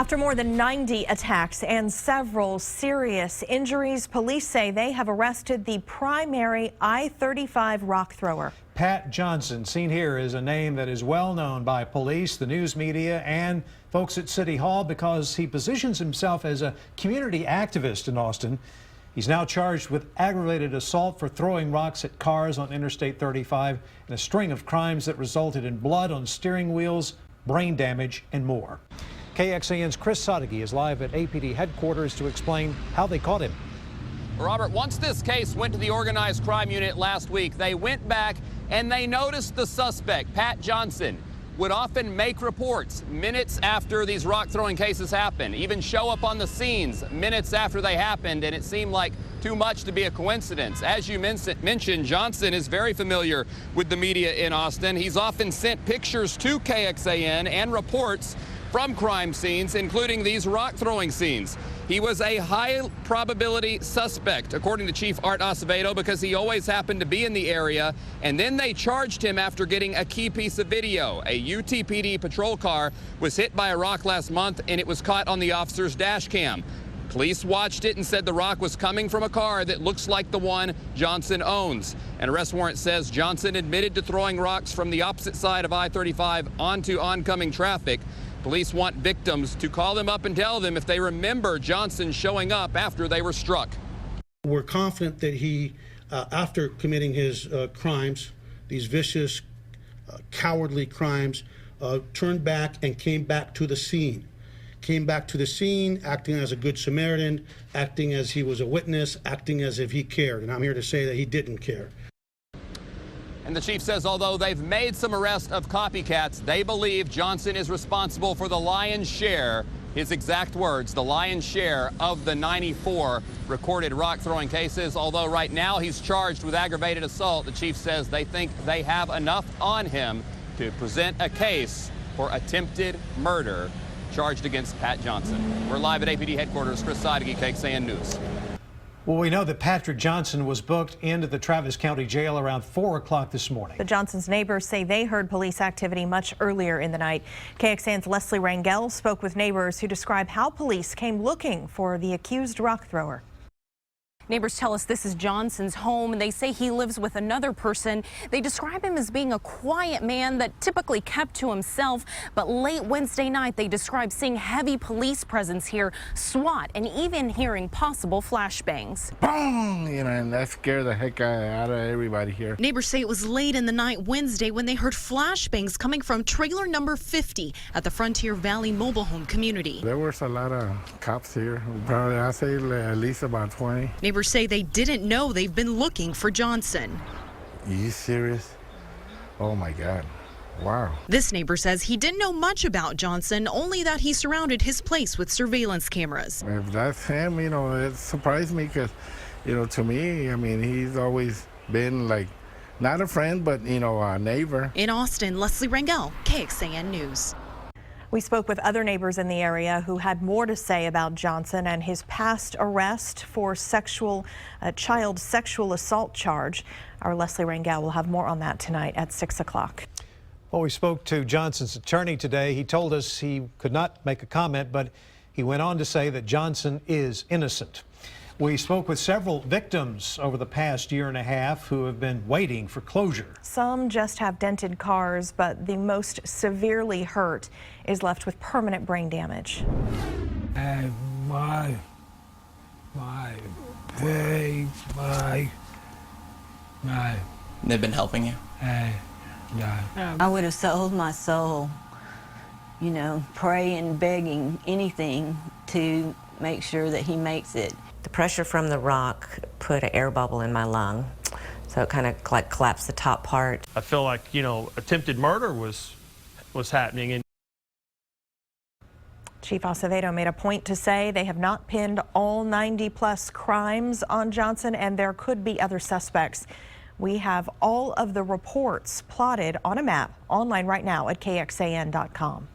After more than 90 attacks and several serious injuries, police say they have arrested the primary I-35 rock thrower. Pat Johnson, seen here, is a name that is well known by police, the news media, and folks at City Hall because he positions himself as a community activist in Austin. He's now charged with aggravated assault for throwing rocks at cars on Interstate 35 and a string of crimes that resulted in blood on steering wheels, brain damage, and more. KXAN's Chris Sadeghi is live at APD headquarters to explain how they caught him. Robert, once this case went to the organized crime unit last week, they went back and they noticed the suspect, Pat Johnson, would often make reports minutes after these rock throwing cases happen, even show up on the scenes minutes after they happened, and it seemed like too much to be a coincidence. As you mentioned, Johnson is very familiar with the media in Austin. He's often sent pictures to KXAN and reports from crime scenes, including these rock throwing scenes. He was a high probability suspect, according to Chief Art Acevedo, because he always happened to be in the area. And then they charged him after getting a key piece of video. A UTPD patrol car was hit by a rock last month, and it was caught on the officer's dash cam. Police watched it and said the rock was coming from a car that looks like the one Johnson owns. An arrest warrant says Johnson admitted to throwing rocks from the opposite side of I-35 onto oncoming traffic. Police want victims to call them up and tell them if they remember Johnson showing up after they were struck. We're confident that he, after committing his crimes, these vicious, cowardly crimes, turned back and came back to the scene. Came back to the scene, acting as a good Samaritan, acting as he was a witness, acting as if he cared. And I'm here to say that he didn't care. And the chief says although they've made some arrests of copycats, they believe Johnson is responsible for the lion's share, his exact words, the lion's share of the 94 recorded rock throwing cases. Although right now he's charged with aggravated assault, the chief says they think they have enough on him to present a case for attempted murder charged against Pat Johnson. We're live at APD headquarters. Chris Sadeghi, KXAN News. Well, we know that Patrick Johnson was booked into the Travis County Jail around 4 o'clock this morning. The Johnsons' neighbors say they heard police activity much earlier in the night. KXAN's Leslie Rangel spoke with neighbors who describe how police came looking for the accused rock thrower. Neighbors tell us this is Johnson's home, and they say he lives with another person. They describe him as being a quiet man that typically kept to himself, but late Wednesday night they describe seeing heavy police presence here, SWAT, and even hearing possible flashbangs. Boom! You know, and that scared the heck out of everybody here. Neighbors say it was late in the night Wednesday when they heard flashbangs coming from trailer number 50 at the Frontier Valley mobile home community. There was a lot of cops here, probably I'd say at least about 20. Neighbors say they didn't know they've been looking for Johnson. Are you serious? Oh my God. Wow. This neighbor says he didn't know much about Johnson, only that he surrounded his place with surveillance cameras. If that's him, you know, it surprised me because, you know, to me, I mean, he's always been like, not a friend, but, you know, a neighbor. In Austin, Leslie Rangel, KXAN News. We spoke with other neighbors in the area who had more to say about Johnson and his past arrest for child sexual assault charge. Our Leslie Rangel will have more on that tonight at 6 o'clock. Well, we spoke to Johnson's attorney today. He told us he could not make a comment, but he went on to say that Johnson is innocent. We spoke with several victims over the past year and a half who have been waiting for closure. Some just have dented cars, but the most severely hurt is left with permanent brain damage. And my face, my. They've been helping you? I would have sold my soul, you know, praying, begging, anything to make sure that he makes it. The pressure from the rock put an air bubble in my lung, so it kind of like collapsed the top part. I feel like, you know, attempted murder was happening. And Chief Acevedo made a point to say they have not pinned all 90-plus crimes on Johnson, and there could be other suspects. We have all of the reports plotted on a map online right now at KXAN.com.